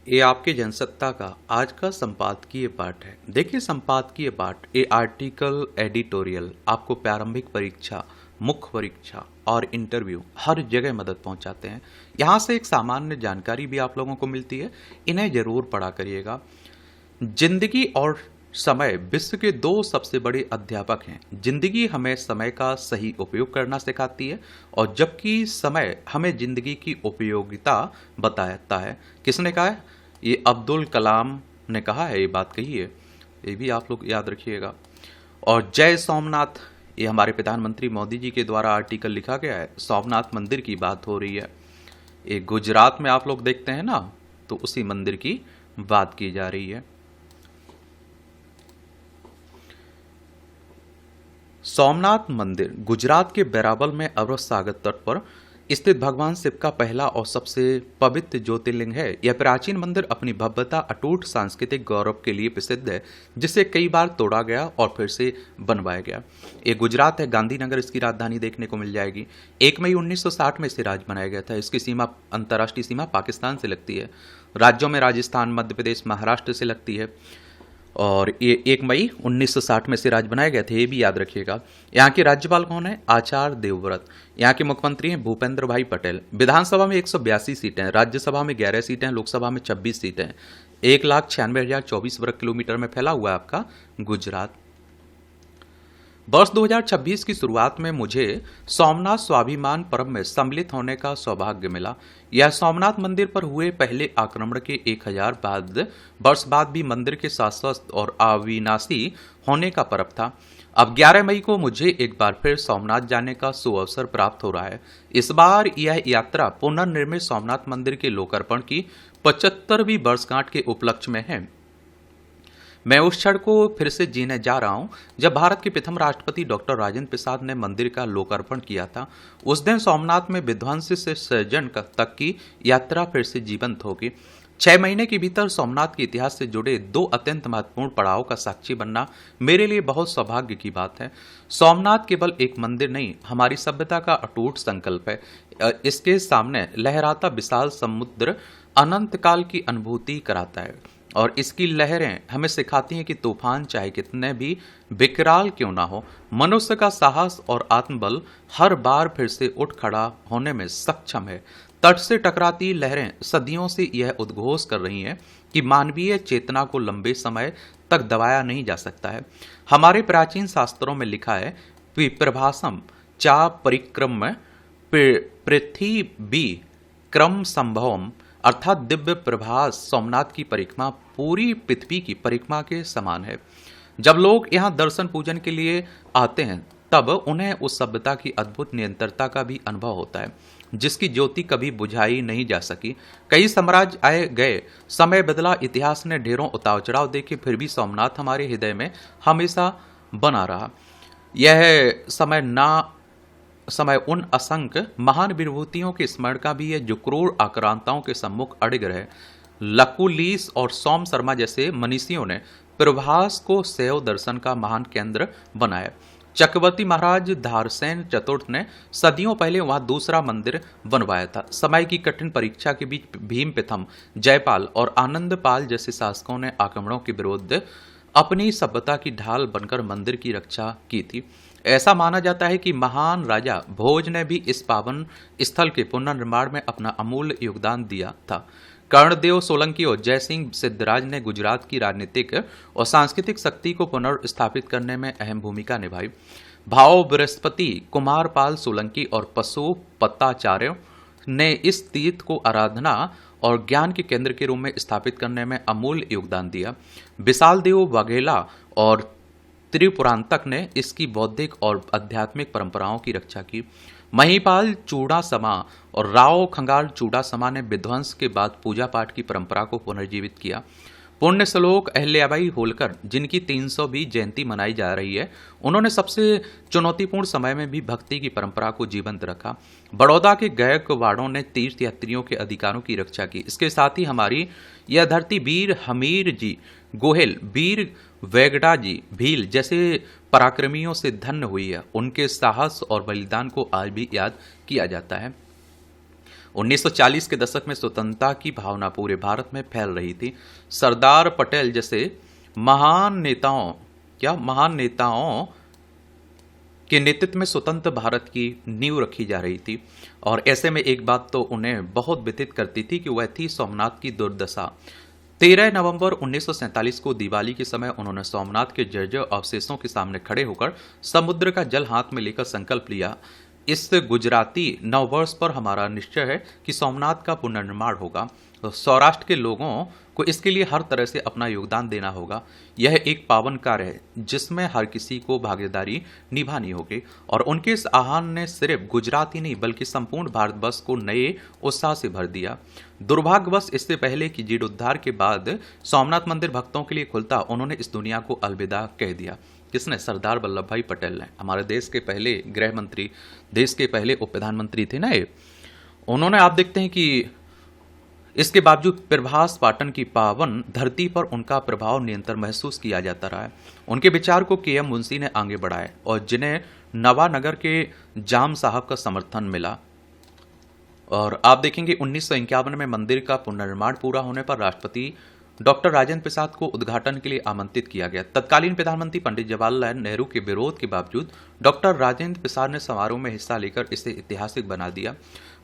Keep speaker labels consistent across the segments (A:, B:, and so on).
A: ये आपके जनसत्ता का आज का संपादकीय पाठ है। देखिए, संपादकीय पाठ ये आर्टिकल, एडिटोरियल आपको प्रारंभिक परीक्षा, मुख्य परीक्षा और इंटरव्यू हर जगह मदद पहुंचाते हैं। यहाँ से एक सामान्य जानकारी भी आप लोगों को मिलती है। इन्हें जरूर पढ़ा करिएगा। जिंदगी और समय विश्व के दो सबसे बड़े अध्यापक हैं। जिंदगी हमें समय का सही उपयोग करना सिखाती है और जबकि समय हमें जिंदगी की उपयोगिता बताता है। किसने कहा है? ये अब्दुल कलाम ने कहा है, ये बात कही है। ये भी आप लोग याद रखिएगा। और जय सोमनाथ, ये हमारे प्रधानमंत्री मोदी जी के द्वारा आर्टिकल लिखा गया है। सोमनाथ मंदिर की बात हो रही है। ये गुजरात में आप लोग देखते हैं ना, तो उसी मंदिर की बात की जा रही है। सोमनाथ मंदिर गुजरात के वेरावल में अरब सागर तट पर स्थित भगवान शिव का पहला और सबसे पवित्र ज्योतिर्लिंग है। यह प्राचीन मंदिर अपनी भव्यता, अटूट सांस्कृतिक गौरव के लिए प्रसिद्ध है, जिसे कई बार तोड़ा गया और फिर से बनवाया गया। ये गुजरात है, गांधीनगर इसकी राजधानी देखने को मिल जाएगी। 1 मई 1960 में इसे राज्य बनाया गया था। इसकी सीमा, अंतर्राष्ट्रीय सीमा पाकिस्तान से लगती है। राज्यों में राजस्थान, मध्य प्रदेश, महाराष्ट्र से लगती है। और ये 1 मई 1960 में से राज्य बनाए गए थे, ये भी याद रखिएगा। यहाँ के राज्यपाल कौन है? आचार्य देवव्रत। यहाँ के मुख्यमंत्री हैं भूपेंद्र भाई पटेल। विधानसभा में 182 सीटें हैं, राज्यसभा में 11 सीटें हैं, लोकसभा में 26 सीटें हैं। 1,96,024 वर्ग किलोमीटर में फैला हुआ है आपका गुजरात। वर्ष 2026 की शुरुआत में मुझे सोमनाथ स्वाभिमान पर्व में सम्मिलित होने का सौभाग्य मिला। यह सोमनाथ मंदिर पर हुए पहले आक्रमण के 1000 वर्ष बाद भी मंदिर के शाश्वत और अविनाशी होने का पर्व था। अब 11 मई को मुझे एक बार फिर सोमनाथ जाने का सुअवसर प्राप्त हो रहा है। इस बार यह यात्रा पुनर्निर्मित सोमनाथ मंदिर के लोकार्पण की 75वीं वर्षगांठ के उपलक्ष्य में है। मैं उस क्षण को फिर से जीने जा रहा हूं जब भारत के प्रथम राष्ट्रपति डॉक्टर राजेंद्र प्रसाद ने मंदिर का लोकार्पण किया था। उस दिन सोमनाथ में विध्वंस से सृजन तक की यात्रा फिर से जीवंत होगी। 6 महीने के भीतर सोमनाथ के इतिहास से जुड़े 2 अत्यंत महत्वपूर्ण पड़ाव का साक्षी बनना मेरे लिए बहुत सौभाग्य की बात है। सोमनाथ केवल एक मंदिर नहीं, हमारी सभ्यता का अटूट संकल्प है। इसके सामने लहराता विशाल समुद्र अनंत काल की अनुभूति कराता है और इसकी लहरें हमें सिखाती हैं कि तूफान चाहे कितने भी विकराल क्यों ना हो, मनुष्य का साहस और आत्मबल हर बार फिर से उठ खड़ा होने में सक्षम है। तट से टकराती लहरें सदियों से यह उद्घोष कर रही हैं कि मानवीय चेतना को लंबे समय तक दबाया नहीं जा सकता है। हमारे प्राचीन शास्त्रों में लिखा है, प्रभासम चा परिक्रम पृथ्वी क्रम संभवम, अर्थात दिव्य प्रभास सोमनाथ की परिक्रमा पूरी पृथ्वी की परिक्रमा के समान है। जब लोग यहाँ दर्शन पूजन के लिए आते हैं तब उन्हें उस सभ्यता की अद्भुत निरंतरता का भी अनुभव होता है, जिसकी ज्योति कभी बुझाई नहीं जा सकी। कई साम्राज्य आए गए, समय बदला, इतिहास ने ढेरों उतार चढ़ाव देखे, फिर भी सोमनाथ हमारे हृदय में हमेशा बना रहा। यह समय उन असंख्य महान विभूतियों के स्मरण का भी है जो क्रूर आक्रांताओं के सम्मुख अड़िग रहे। लकुलीस और सोम शर्मा जैसे मनीषियों ने प्रभास को शैव दर्शन का महान केंद्र बनाया। चक्रवर्ती महाराज धारसेन चतुर्थ ने सदियों पहले वहां दूसरा मंदिर बनवाया था। समय की कठिन परीक्षा के बीच भीम प्रथम, जयपाल और आनंदपाल जैसे शासकों ने आक्रमणों के विरुद्ध अपनी सभ्यता की ढाल बनकर मंदिर की रक्षा की थी। ऐसा माना जाता है कि महान राजा भोज ने भी इस पावन स्थल के पुनर्निर्माण में अपना अमूल्य योगदान दिया था। कर्णदेव सोलंकी और जयसिंह सिद्धराज ने गुजरात की राजनीतिक और सांस्कृतिक शक्ति को पुनर्स्थापित करने में अहम भूमिका निभाई। भाव बृहस्पति कुमारपाल सोलंकी और पशुपताचार्य ने इस तीर्थ को आराधना और ज्ञान के केंद्र के रूप में स्थापित करने में अमूल्य योगदान दिया। विशाल देव वाघेला और त्रिपुरांतक ने इसकी बौद्धिक और आध्यात्मिक परंपराओं की रक्षा की। महिपाल चूड़ासमा और राव खंगाल चूड़ासमा ने विध्वंस के बाद पूजा पाठ की परंपरा को पुनर्जीवित किया। पुण्य श्लोक अहिल्याबाई होलकर, जिनकी 320 जयंती मनाई जा रही है, उन्होंने सबसे चुनौतीपूर्ण समय में भी भक्ति की परंपरा को जीवंत रखा। बड़ौदा के गायकवाड़ों ने तीर्थ यात्रियों के अधिकारों की रक्षा की। इसके साथ ही हमारी यह धरती वीर हमीर जी गोहिल, वीर वेगड़ा जी भील जैसे पराक्रमियों से धन्य हुई है। उनके साहस और बलिदान को आज भी याद किया जाता है। 1940 के दशक में स्वतंत्रता की भावना पूरे भारत में फैल रही थी। सरदार पटेल जैसे महान नेताओं के नेतृत्व में स्वतंत्र भारत की नींव रखी जा रही थी। और ऐसे में एक बात तो उन्हें बहुत व्यथित करती थी कि वह थी सोमनाथ की दुर्दशा। 13 नवंबर 1947 को दिवाली के समय उन्होंने सोमनाथ के जर्जर अवशेषों के सामने खड़े होकर समुद्र का जल हाथ में लेकर संकल्प लिया, इस गुजराती नववर्ष पर हमारा निश्चय है कि सोमनाथ का पुनर्निर्माण होगा। तो सौराष्ट्र के लोगों को इसके लिए हर तरह से अपना योगदान देना होगा। यह एक पावन कार्य है जिसमें हर किसी को भागीदारी निभानी होगी। और उनके इस आह्वान ने सिर्फ गुजरात ही नहीं बल्कि संपूर्ण भारतवर्ष को नए उत्साह से भर दिया। दुर्भाग्यवश इससे पहले कि जीर्णोद्धार के बाद सोमनाथ मंदिर भक्तों के लिए खुलता, उन्होंने इस दुनिया को अलविदा कह दिया। किसने? सरदार वल्लभ भाई पटेल ने। हमारे देश के पहले गृह मंत्री, देश के पहले उप प्रधानमंत्री थे ना ये। उन्होंने, आप देखते हैं कि इसके बावजूद प्रभास पाटन की पावन धरती पर उनका प्रभाव निरंतर महसूस किया जाता रहा है। उनके विचार को के एम मुंशी ने आगे बढ़ाया और जिन्हें नवानगर के जाम साहब का समर्थन मिला। और आप देखेंगे 1951 में मंदिर का पुनर्निर्माण पूरा होने पर राष्ट्रपति डॉक्टर राजेंद्र प्रसाद को उद्घाटन के लिए आमंत्रित किया गया। तत्कालीन प्रधानमंत्री पंडित जवाहरलाल नेहरू के विरोध के बावजूद डॉक्टर राजेंद्र प्रसाद ने समारोह में हिस्सा लेकर इसे ऐतिहासिक बना दिया।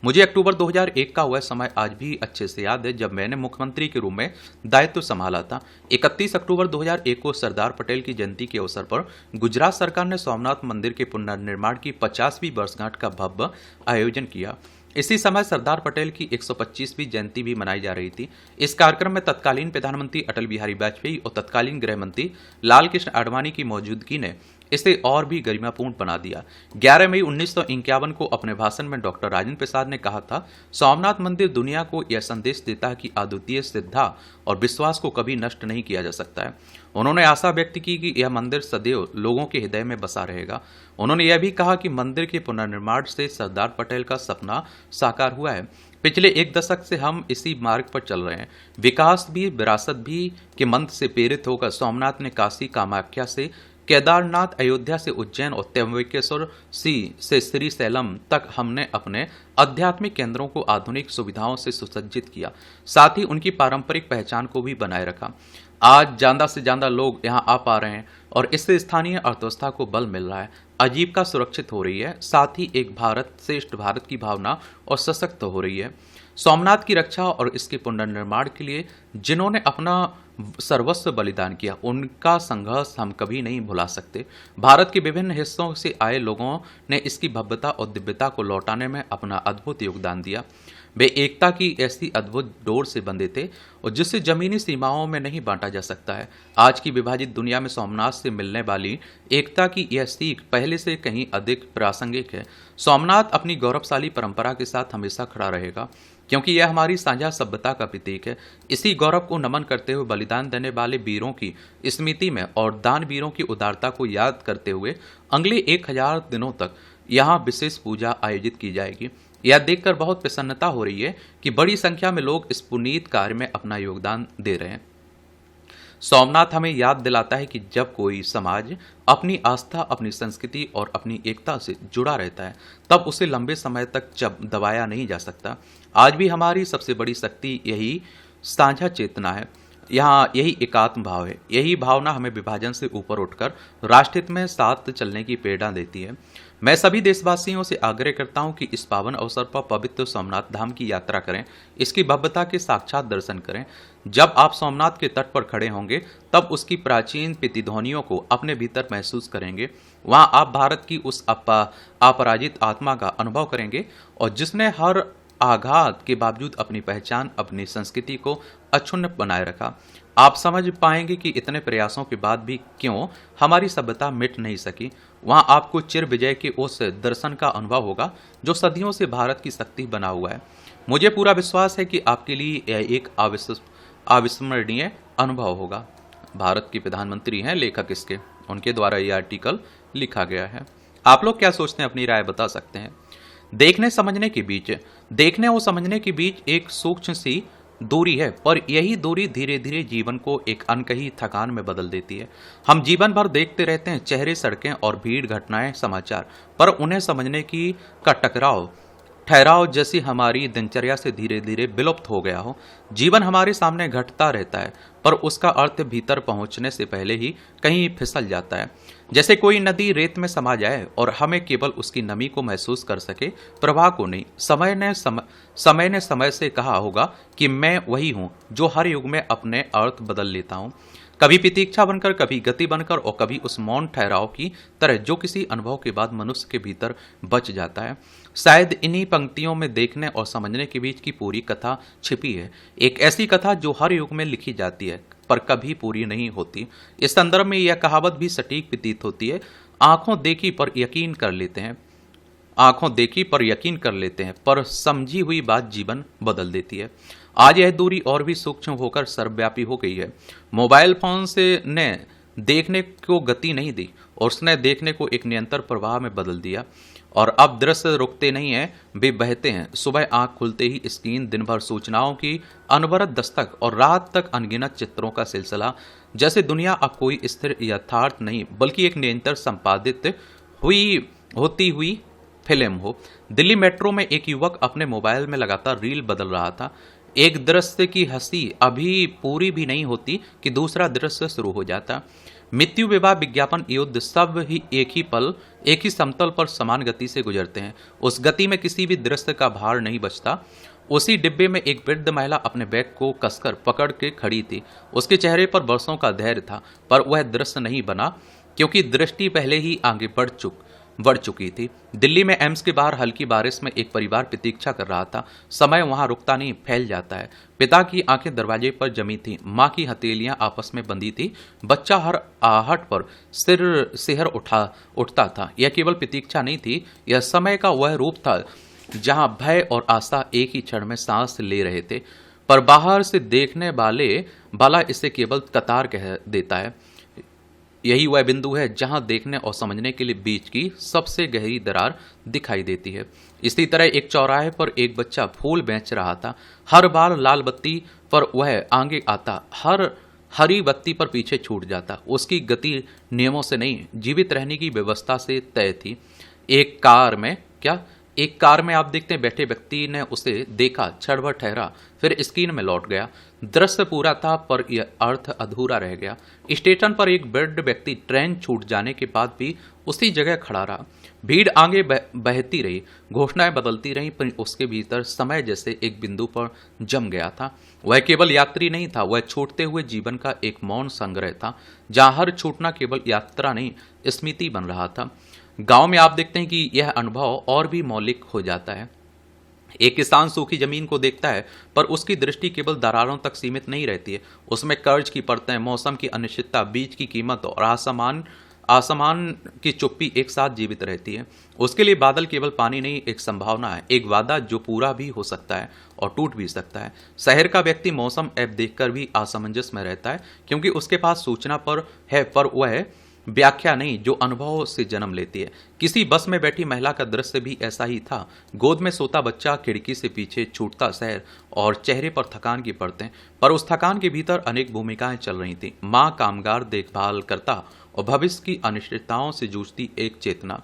A: मुझे अक्टूबर 2001 का वह समय आज भी अच्छे से याद है जब मैंने मुख्यमंत्री के रूप में दायित्व संभाला था। 31 अक्टूबर 2001 को सरदार पटेल की जयंती के अवसर पर गुजरात सरकार ने सोमनाथ मंदिर के पुनर्निर्माण की 50वीं वर्षगांठ का भव्य आयोजन किया। इसी समय सरदार पटेल की 125वीं जयंती भी मनाई जा रही थी। इस कार्यक्रम में तत्कालीन प्रधानमंत्री अटल बिहारी वाजपेयी और तत्कालीन गृह मंत्री लाल कृष्ण आडवाणी की मौजूदगी ने इसे और भी गरिमापूर्ण बना दिया। 11 मई 1951 को अपने भाषण में डॉक्टर राजेंद्र प्रसाद ने कहा था, सोमनाथ मंदिर दुनिया को यह संदेश देता है कि अद्वितीय श्रद्धा और विश्वास को कभी नष्ट नहीं किया जा सकता है। उन्होंने आशा व्यक्त की कि यह मंदिर सदैव लोगों के हृदय में बसा रहेगा। उन्होंने यह भी कहा कि मंदिर के पुनर्निर्माण से सरदार पटेल का सपना साकार हुआ है। पिछले एक दशक से हम इसी मार्ग पर चल रहे हैं। विकास भी विरासत भी के मंत्र से प्रेरित होकर सोमनाथ ने काशी कामाख्या से केदारनाथ, अयोध्या से उज्जैन और त्र्यंबकेश्वर से श्रीशैलम तक हमने अपने आध्यात्मिक केंद्रों को आधुनिक सुविधाओं से सुसज्जित किया, साथ ही उनकी पारंपरिक पहचान को भी बनाए रखा। आज ज्यादा से ज्यादा लोग यहां आ पा रहे हैं और इससे स्थानीय अर्थव्यवस्था को बल मिल रहा है, आजीविका सुरक्षित हो रही है, साथ ही एक भारत श्रेष्ठ भारत की भावना और सशक्त हो रही है। सोमनाथ की रक्षा और इसके पुनर्निर्माण के लिए जिन्होंने अपना सर्वस्व बलिदान किया, उनका संघर्ष हम कभी नहीं भुला सकते। भारत के विभिन्न हिस्सों से आए लोगों ने इसकी भव्यता और दिव्यता को लौटाने में अपना अद्भुत योगदान दिया। वे एकता की ऐसी अद्भुत डोर से बंधे थे और जिससे जमीनी सीमाओं में नहीं बांटा जा सकता है। आज की विभाजित दुनिया में सोमनाथ से मिलने वाली एकता की यह सीख पहले से कहीं अधिक प्रासंगिक है। सोमनाथ अपनी गौरवशाली परंपरा के साथ हमेशा खड़ा रहेगा क्योंकि यह हमारी साझा सभ्यता का प्रतीक है। इसी गौरव को नमन करते हुए बलिदान देने वाले वीरों की स्मृति में और दानवीरों की उदारता को याद करते हुए अगले 1000 दिनों तक यहाँ विशेष पूजा आयोजित की जाएगी। यह देखकर बहुत प्रसन्नता हो रही है कि बड़ी संख्या में लोग इस पुनीत कार्य में अपना योगदान दे रहे हैं। सोमनाथ हमें याद दिलाता है कि जब कोई समाज अपनी आस्था, अपनी संस्कृति और अपनी एकता से जुड़ा रहता है तब उसे लंबे समय तक दबाया नहीं जा सकता। आज भी हमारी सबसे बड़ी शक्ति यही साझा चेतना है, यहाँ यही एकात्म भाव है। यही भावना हमें विभाजन से ऊपर उठकर राष्ट्रहित में साथ चलने की प्रेरणा देती है। मैं सभी देशवासियों से आग्रह करता हूं कि इस पावन अवसर पर पवित्र सोमनाथ धाम की यात्रा करें, इसकी भव्यता के साक्षात दर्शन करें। जब आप सोमनाथ के तट पर खड़े होंगे तब उसकी प्राचीन प्रतिध्वनियों को अपने भीतर महसूस करेंगे। वहां आप भारत की उस अपराजित आत्मा का अनुभव करेंगे और जिसने हर आघात के बावजूद अपनी पहचान, अपनी संस्कृति को अक्षुण्ण बनाए रखा। आप समझ पाएंगे कि इतने प्रयासों के बाद भी क्यों हमारी सभ्यता मिट नहीं सकी। वहां आपको चिर विजय के उस दर्शन का अनुभव होगा जो सदियों से भारत की शक्ति बना हुआ है। मुझे पूरा विश्वास है कि आपके लिए यह एक अविस्मरणीय अनुभव होगा। भारत के प्रधानमंत्री हैं लेखक इसके, उनके द्वारा यह आर्टिकल लिखा गया है। आप लोग क्या सोचते हैं, अपनी राय बता सकते हैं। देखने और समझने के बीच एक सूक्ष्म सी दूरी है, पर यही दूरी धीरे धीरे जीवन को एक अनकही थकान में बदल देती है। हम जीवन भर देखते रहते हैं चेहरे, सड़कें और भीड़, घटनाएं, समाचार, पर उन्हें समझने का ठहराव जैसी हमारी दिनचर्या से धीरे धीरे विलुप्त हो गया हो। जीवन हमारे सामने घटता रहता है, पर उसका अर्थ भीतर पहुंचने से पहले ही कहीं फिसल जाता है। जैसे कोई नदी रेत में समा जाए और हमें केवल उसकी नमी को महसूस कर सके, प्रवाह को नहीं। समय ने समय से कहा होगा कि मैं वही हूं जो हर युग में अपने अर्थ बदल लेता हूं, कभी प्रतीक्षा बनकर, कभी गति बनकर और कभी उस मौन ठहराव की तरह जो किसी अनुभव के बाद मनुष्य के भीतर बच जाता है। शायद इन्हीं पंक्तियों में देखने और समझने के बीच की पूरी कथा छिपी है, एक ऐसी कथा जो हर युग में लिखी जाती है पर कभी पूरी नहीं होती। इस संदर्भ में यह कहावत भी सटीक प्रतीत होती है, आंखों देखी पर यकीन कर लेते हैं, आंखों देखी पर यकीन कर लेते हैं, पर समझी हुई बात जीवन बदल देती है। आज यह दूरी और भी सूक्ष्म होकर सर्वव्यापी हो गई है। मोबाइल फोन से ने देखने को गति नहीं दी और उसने देखने को एक निरंतर प्रवाह में बदल दिया। और अब दृश्य रुकते नहीं हैं, वे बहते हैं। सुबह आंख खुलते ही स्क्रीन, दिन भर सूचनाओं की अनवरत दस्तक और रात तक अनगिनत चित्रों का सिलसिला। जैसे दुनिया अब कोई स्थिर यथार्थ नहीं बल्कि एक निरंतर संपादित होती हुई फिल्म हो। दिल्ली मेट्रो में एक युवक अपने मोबाइल में लगातार रील बदल रहा था। एक दृश्य की हंसी अभी पूरी भी नहीं होती कि दूसरा दृश्य शुरू हो जाता। मृत्यु, विवाह, विज्ञापन, युद्ध सब ही एक ही पल, एक ही समतल पर समान गति से गुजरते हैं। उस गति में किसी भी दृश्य का भार नहीं बचता। उसी डिब्बे में एक वृद्ध महिला अपने बैग को कसकर पकड़ के खड़ी थी। उसके चेहरे पर बरसों का धैर्य था, पर वह दृश्य नहीं बना क्योंकि दृष्टि पहले ही आगे बढ़ चुकी थी। दिल्ली में एम्स के बाहर हल्की बारिश में एक परिवार प्रतीक्षा कर रहा था। समय वहां रुकता नहीं, फैल जाता है। पिता की आंखें दरवाजे पर जमी थी, माँ की हथेलियां आपस में बंधी थी। बच्चा हर आहट पर सिहर उठता था। यह केवल प्रतीक्षा नहीं थी, यह समय का वह रूप था जहां भय और आशा एक ही क्षण में सांस ले रहे थे। पर बाहर से देखने वाला इसे केवल कतार कह देता है। यही वह बिंदु है जहां देखने और समझने के लिए बीच की सबसे गहरी दरार दिखाई देती है। इसी तरह एक चौराहे पर एक बच्चा फूल बेच रहा था। हर बार लाल बत्ती पर वह आगे आता, हर हरी बत्ती पर पीछे छूट जाता। उसकी गति नियमों से नहीं, जीवित रहने की व्यवस्था से तय थी। एक कार में आप देखते हैं बैठे व्यक्ति ने उसे देखा, क्षण भर ठहरा, फिर स्क्रीन में लौट गया। दृश्य पूरा था पर यह अर्थ अधूरा रह गया। स्टेशन पर एक वृद्ध व्यक्ति ट्रेन छूट जाने के बाद भी उसी जगह खड़ा रहा। भीड़ आगे बहती रही, घोषणाएं बदलती रहीं, पर उसके भीतर समय जैसे एक बिंदु पर जम गया था। वह केवल यात्री नहीं था, वह छूटते हुए जीवन का एक मौन संग्रह था, जहां हर छूटना केवल यात्रा नहीं, स्मृति बन रहा था। गांव में आप देखते हैं कि यह अनुभव और भी मौलिक हो जाता है। एक किसान सूखी जमीन को देखता है, पर उसकी दृष्टि केवल दरारों तक सीमित नहीं रहती है। उसमें कर्ज की परतें, मौसम की अनिश्चितता, बीज की कीमत और आसमान की चुप्पी एक साथ जीवित रहती है। उसके लिए बादल केवल पानी नहीं, एक संभावना है, एक वादा जो पूरा भी हो सकता है और टूट भी सकता है। शहर का व्यक्ति मौसम ऐप देखकर भी असमंजस में रहता है, क्योंकि उसके पास सूचना पर है, पर वह व्याख्या नहीं जो अनुभव से जन्म लेती है। किसी बस में बैठी महिला का दृश्य भी ऐसा ही था। गोद में सोता बच्चा, खिड़की से पीछे छूटता शहर और चेहरे पर थकान की परतें, पर उस थकान के भीतर अनेक भूमिकाएं चल रही थी। माँ, कामगार, देखभाल करता और भविष्य की अनिश्चितताओं से जूझती एक चेतना।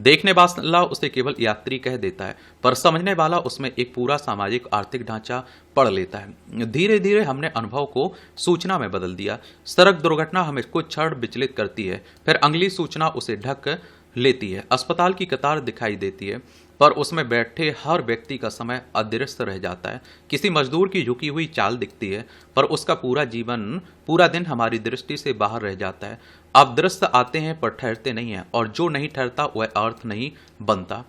A: देखने वाला उसे केवल यात्री कह देता है, पर समझने वाला उसमें एक पूरा सामाजिक आर्थिक ढांचा पढ़ लेता है। धीरे धीरे हमने अनुभव को सूचना में बदल दिया। सड़क दुर्घटना हमें कुछ क्षण विचलित करती है, फिर अगली सूचना उसे ढक लेती है। अस्पताल की कतार दिखाई देती है, पर उसमें बैठे हर व्यक्ति का समय अदृश्य रह जाता है। किसी मजदूर की झुकी हुई चाल दिखती है, पर उसका पूरा दिन हमारी दृष्टि से बाहर रह जाता है। अब दृश्य आते हैं पर ठहरते नहीं हैं, और जो नहीं ठहरता वह अर्थ नहीं बनता।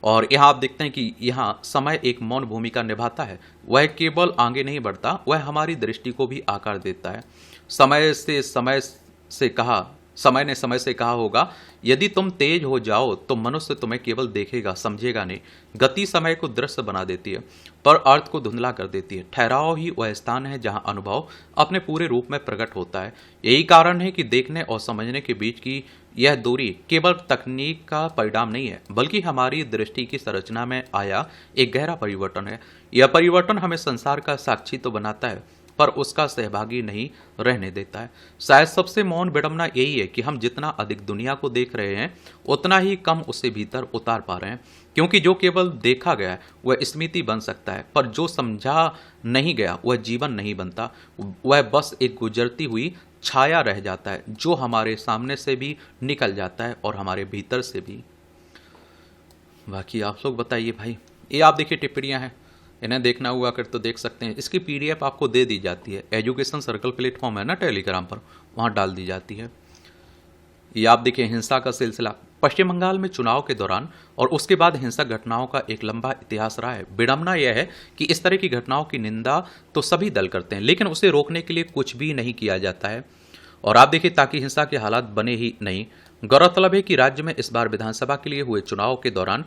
A: और यहाँ आप देखते हैं कि यहाँ समय एक मौन भूमिका निभाता है। वह केवल आगे नहीं बढ़ता, वह हमारी दृष्टि को भी आकार देता है। समय ने समय से कहा होगा, यदि तुम तेज हो जाओ तो मनुष्य तुम्हें केवल देखेगा, समझेगा नहीं। गति समय को दृश्य बना देती है, पर अर्थ को धुंधला कर देती है। ठहराव ही वह स्थान है जहां अनुभव अपने पूरे रूप में प्रकट होता है। यही कारण है कि देखने और समझने के बीच की यह दूरी केवल तकनीक का परिणाम नहीं है, बल्कि हमारी दृष्टि की संरचना में आया एक गहरा परिवर्तन है। यह परिवर्तन हमें संसार का साक्षी तो बनाता है, पर उसका सहभागी नहीं रहने देता है। शायद सबसे मौन विडंबना यही है कि हम जितना अधिक दुनिया को देख रहे हैं उतना ही कम उसे भीतर उतार पा रहे हैं, क्योंकि जो केवल देखा गया है वह स्मृति बन सकता है, पर जो समझा नहीं गया वह जीवन नहीं बनता, वह बस एक गुजरती हुई छाया रह जाता है जो हमारे सामने से भी निकल जाता है और हमारे भीतर से भी। बाकी आप लोग बताइए भाई। ये आप देखिए टिप्पणियां हैं, इन्हें देखना हुआ कर तो देख सकते हैं। इसकी पीडीएफ आपको दे दी जाती है, एजुकेशन सर्कल प्लेटफॉर्म है ना टेलीग्राम पर, वहां डाल दी जाती है। ये आप देखिए हिंसा का सिलसिला पश्चिम बंगाल में चुनाव के दौरान और उसके बाद हिंसक घटनाओं का एक लंबा इतिहास रहा है। विडंबना यह है कि इस तरह की घटनाओं की निंदा तो सभी दल करते हैं, लेकिन उसे रोकने के लिए कुछ भी नहीं किया जाता है। और आप देखिए ताकि हिंसा के हालात बने ही नहीं। गौरतलब है कि राज्य में इस बार विधानसभा के लिए हुए चुनाव के दौरान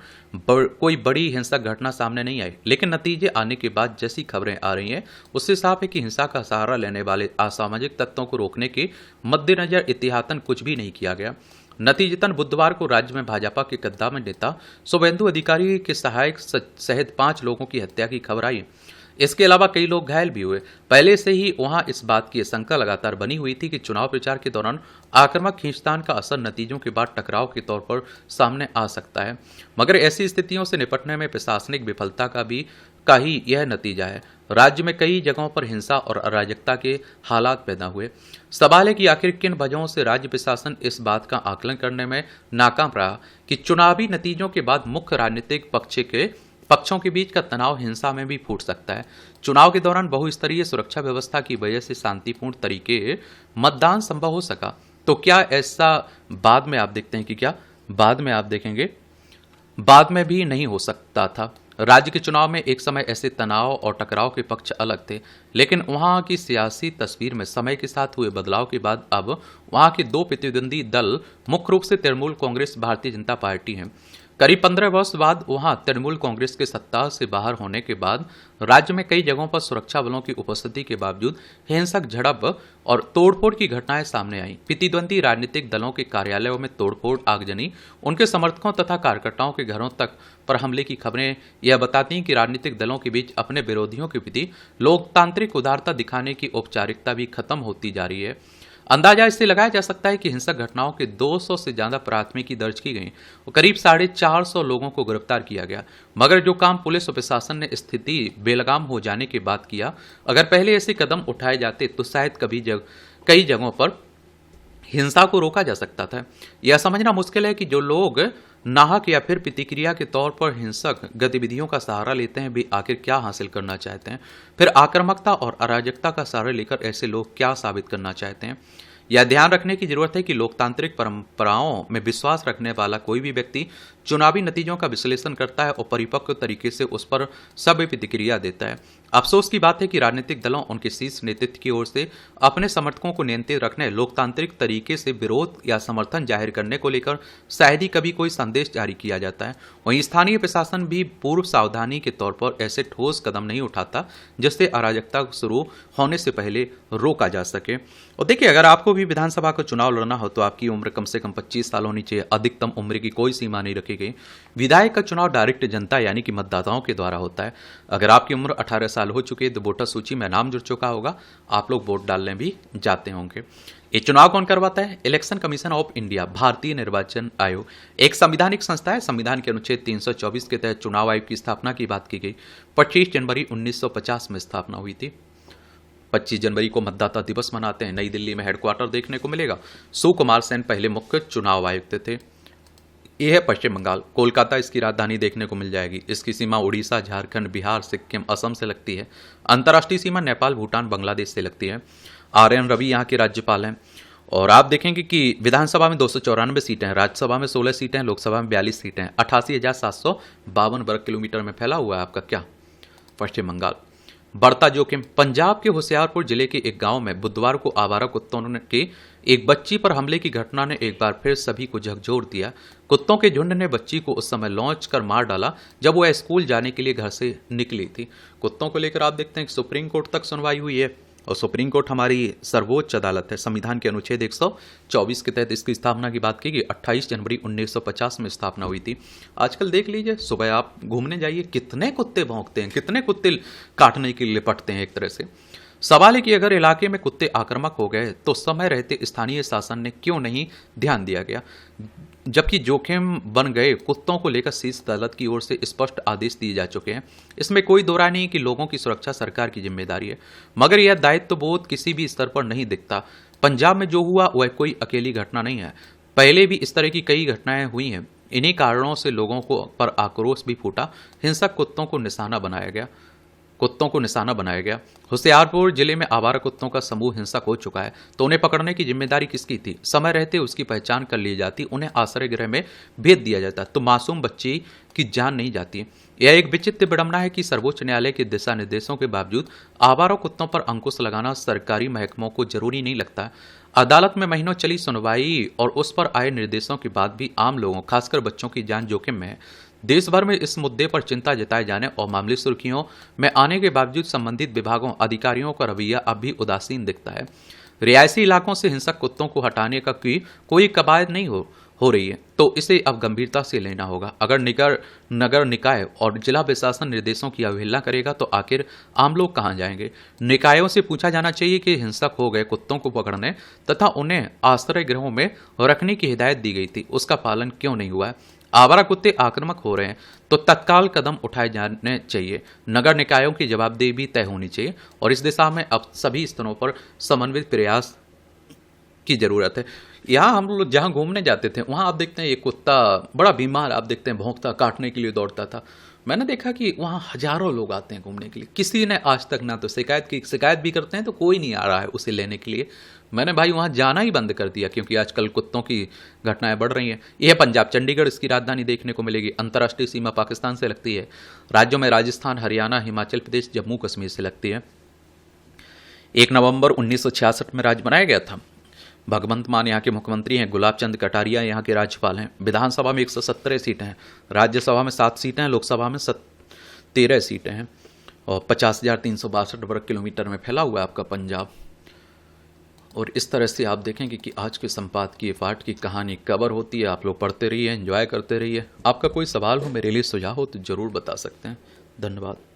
A: कोई बड़ी हिंसक घटना सामने नहीं आई, लेकिन नतीजे आने के बाद जैसी खबरें आ रही हैं उससे साफ है कि हिंसा का सहारा लेने वाले असामाजिक तत्वों को रोकने के मद्देनजर एहतियातन कुछ भी नहीं किया गया। नतीजतन बुधवार को राज्य में भाजपा के कद्दावर नेता शुभेंदु अधिकारी के सहायक सहित 5 लोगों की हत्या की खबर आई। इसके अलावा कई लोग घायल भी हुए। पहले से ही वहां इस बात की आशंका लगातार बनी हुई थी कि चुनाव प्रचार के दौरान आक्रामक खींचतान का असर नतीजों के बाद टकराव के तौर पर सामने आ सकता है, मगर ऐसी स्थितियों से निपटने में प्रशासनिक विफलता का ही यह नतीजा है। राज्य में कई जगहों पर हिंसा और अराजकता के हालात पैदा हुए। सवाल है कि आखिर किन वजहों से राज्य प्रशासन इस बात का आकलन करने में नाकाम रहा कि चुनावी नतीजों के बाद मुख्य राजनीतिक पक्षों के बीच का तनाव हिंसा में भी फूट सकता है। चुनाव के दौरान बहुस्तरीय सुरक्षा व्यवस्था की वजह से शांतिपूर्ण तरीके मतदान संभव हो सका, तो क्या ऐसा बाद में आप देखते हैं कि क्या बाद में आप देखेंगे बाद में भी नहीं हो सकता था। राज्य के चुनाव में एक समय ऐसे तनाव और टकराव के पक्ष अलग थे, लेकिन वहां की सियासी तस्वीर में समय के साथ हुए बदलाव के बाद अब वहां के 2 प्रतिद्वंदी दल मुख्य रूप से तृणमूल कांग्रेस, भारतीय जनता पार्टी हैं। करीब 15 वर्ष बाद वहां तृणमूल कांग्रेस के सत्ता से बाहर होने के बाद राज्य में कई जगहों पर सुरक्षा बलों की उपस्थिति के बावजूद हिंसक झड़प और तोड़फोड़ की घटनाएं सामने आई। प्रतिद्वंदी राजनीतिक दलों के कार्यालयों में तोड़फोड़, आगजनी, उनके समर्थकों तथा कार्यकर्ताओं के घरों तक पर हमले की खबरें यह बताती हैं कि राजनीतिक दलों के बीच अपने विरोधियों के प्रति लोकतांत्रिक उदारता दिखाने की औपचारिकता भी खत्म होती जा रही है। अंदाजा इससे लगाया जा सकता है कि हिंसक घटनाओं के 200 से ज्यादा प्राथमिकी दर्ज की गई और करीब 450 लोगों को गिरफ्तार किया गया, मगर जो काम पुलिस और प्रशासन ने स्थिति बेलगाम हो जाने के बाद किया, अगर पहले ऐसे कदम उठाए जाते तो शायद कई जगहों पर हिंसा को रोका जा सकता था। यह समझना मुश्किल है कि जो लोग नाहक या फिर प्रतिक्रिया के तौर पर हिंसक गतिविधियों का सहारा लेते हैं भी आखिर क्या हासिल करना चाहते हैं, फिर आक्रामकता और अराजकता का सहारा लेकर ऐसे लोग क्या साबित करना चाहते हैं। यह ध्यान रखने की जरूरत है कि लोकतांत्रिक परंपराओं में विश्वास रखने वाला कोई भी व्यक्ति चुनावी नतीजों का विश्लेषण करता है और परिपक्व तरीके से उस पर सभ्य प्रतिक्रिया देता है। अफसोस की बात है कि राजनीतिक दलों, उनके शीर्ष नेतृत्व की ओर से अपने समर्थकों को नियंत्रित रखने, लोकतांत्रिक तरीके से विरोध या समर्थन जाहिर करने को लेकर शायद ही कभी कोई संदेश जारी किया जाता है। वहीं स्थानीय प्रशासन भी पूर्व सावधानी के तौर पर ऐसे ठोस कदम नहीं उठाता जिससे अराजकता शुरू होने से पहले रोका जा सके। और देखिए, अगर आपको भी विधानसभा का चुनाव लड़ना हो तो आपकी उम्र कम से कम 25 साल होनी चाहिए। अधिकतम उम्र की कोई सीमा नहीं रखी गई। विधायक का चुनाव डायरेक्ट जनता यानी कि मतदाताओं के द्वारा होता है। अगर आपकी उम्र 18 साल हो चुकी है तो वोटर सूची में नाम जुड़ चुका होगा, आप लोग वोट डालने भी जाते होंगे। ये चुनाव कौन करवाता है? इलेक्शन कमीशन ऑफ इंडिया, भारतीय निर्वाचन आयोग, एक संवैधानिक संस्था है। संविधान के अनुच्छेद 324 के तहत चुनाव आयोग की स्थापना की बात की गई। 25 जनवरी 1950 में स्थापना हुई थी। 25 जनवरी को मतदाता दिवस मनाते हैं। नई दिल्ली में हेडक्वार्टर देखने को मिलेगा। सुकुमार सेन पहले मुख्य चुनाव आयुक्त थे। यह है पश्चिम बंगाल। कोलकाता इसकी राजधानी देखने को मिल जाएगी। इसकी सीमा उड़ीसा, झारखंड, बिहार, सिक्किम, असम से लगती है। अंतर्राष्ट्रीय सीमा नेपाल, भूटान, बांग्लादेश से लगती है। RN रवि यहाँ के राज्यपाल हैं। और आप देखेंगे कि विधानसभा में 294 सीटें हैं, राज्यसभा में 16 सीटें हैं, लोकसभा में 42 सीटें हैं। 88,752 वर्ग किलोमीटर में फैला हुआ है आपका क्या पश्चिम बंगाल। बढ़ता जोखिम। पंजाब के होशियारपुर जिले के एक गांव में बुधवार को आवारा कुत्तों के एक बच्ची पर हमले की घटना ने एक बार फिर सभी को झकझोर दिया। कुत्तों के झुंड ने बच्ची को उस समय लॉन्च कर मार डाला जब वह स्कूल जाने के लिए घर से निकली थी। कुत्तों को लेकर आप देखते हैं कि सुप्रीम कोर्ट तक सुनवाई हुई है और सुप्रीम कोर्ट हमारी सर्वोच्च अदालत है। संविधान के अनुच्छेद 124 के तहत इसकी स्थापना की बात की गई। 28 जनवरी 1950 में स्थापना हुई थी। आजकल देख लीजिए, सुबह आप घूमने जाइए, कितने कुत्ते भौंकते हैं, कितने कुत्ते काटने के लिए लिपटते हैं एक तरह से। सवाल है कि अगर इलाके में कुत्ते आक्रामक हो गए तो समय रहते स्थानीय शासन ने क्यों नहीं ध्यान दिया गया, जबकि जोखिम बन गए कुत्तों को लेकर शीर्ष अदालत की ओर से स्पष्ट आदेश दिए जा चुके हैं। इसमें कोई दो राय नहीं कि लोगों की सुरक्षा सरकार की जिम्मेदारी है, मगर यह दायित्व बोध किसी भी स्तर पर नहीं दिखता। पंजाब में जो हुआ वह कोई अकेली घटना नहीं है, पहले भी इस तरह की कई घटनाएं हुई हैं। इन्हीं कारणों से लोगों को पर आक्रोश भी फूटा, हिंसक कुत्तों को निशाना बनाया गया। होशियारपुर जिले में आवारा कुत्तों का समूह हिंसक हो चुका है, तो उन्हें पकड़ने की जिम्मेदारी किसकी थी? समय रहते उसकी पहचान कर ली जाती, उन्हें आश्रय गृह में भेज दिया जाता, तो मासूम बच्ची की जान नहीं जाती। यह एक विचित्र विडंबना है कि सर्वोच्च न्यायालय के दिशा निर्देशों के बावजूद आवारा कुत्तों पर अंकुश लगाना सरकारी महकमों को जरूरी नहीं लगता। अदालत में महीनों चली सुनवाई और उस पर आए निर्देशों के बाद भी आम लोगों, खासकर बच्चों की जान जोखिम में है। देश भर में इस मुद्दे पर चिंता जताए जाने और मामले सुर्खियों में आने के बावजूद संबंधित विभागों, अधिकारियों का रवैया अब भी उदासीन दिखता है। रियायती इलाकों से हिंसक कुत्तों को हटाने का कोई कवायद नहीं हो रही है, तो इसे अब गंभीरता से लेना होगा। अगर नगर निकाय और जिला प्रशासन निर्देशों की अवहेलना करेगा तो आखिर आम लोग कहां जाएंगे? निकायों से पूछा जाना चाहिए कि हिंसक हो गए कुत्तों को पकड़ने तथा उन्हें आश्रय गृहों में रखने की हिदायत दी गई थी, उसका पालन क्यों नहीं हुआ है? आवारा कुत्ते आक्रामक हो रहे हैं तो तत्काल कदम उठाए जाने चाहिए। नगर निकायों की जवाबदेही भी तय होनी चाहिए और इस दिशा में अब सभी स्तरों पर समन्वित प्रयास की जरूरत है। यहाँ हम लोग जहाँ घूमने जाते थे वहाँ आप देखते हैं ये कुत्ता बड़ा बीमार, आप देखते हैं भौंकता, काटने के लिए दौड़ता था। मैंने देखा कि वहाँ हजारों लोग आते हैं घूमने के लिए, किसी ने आज तक ना तो शिकायत भी करते हैं तो कोई नहीं आ रहा है उसे लेने के लिए। मैंने भाई वहाँ जाना ही बंद कर दिया, क्योंकि आजकल कुत्तों की घटनाएं बढ़ रही हैं। यह पंजाब, चंडीगढ़ इसकी राजधानी देखने को मिलेगी। अंतर्राष्ट्रीय सीमा पाकिस्तान से लगती है। राज्यों में राजस्थान, हरियाणा, हिमाचल प्रदेश, जम्मू कश्मीर से लगती है। 1 नवंबर 1966 में राज्य बनाया गया था। भगवंत मान यहाँ के मुख्यमंत्री हैं, गुलाब चंद कटारिया यहाँ के राज्यपाल हैं। विधानसभा में 117 सीटें हैं, राज्यसभा में 7 सीटें हैं, लोकसभा में 13 सीटें हैं और 50,362 वर्ग किलोमीटर में फैला हुआ है आपका पंजाब। और इस तरह से आप देखेंगे कि आज के संपादकीय पाठ की कहानी कवर होती है। आप लोग पढ़ते रहिए, एंजॉय करते रहिए। आपका कोई सवाल हो, मेरे लिए सुझाव हो तो ज़रूर बता सकते हैं। धन्यवाद।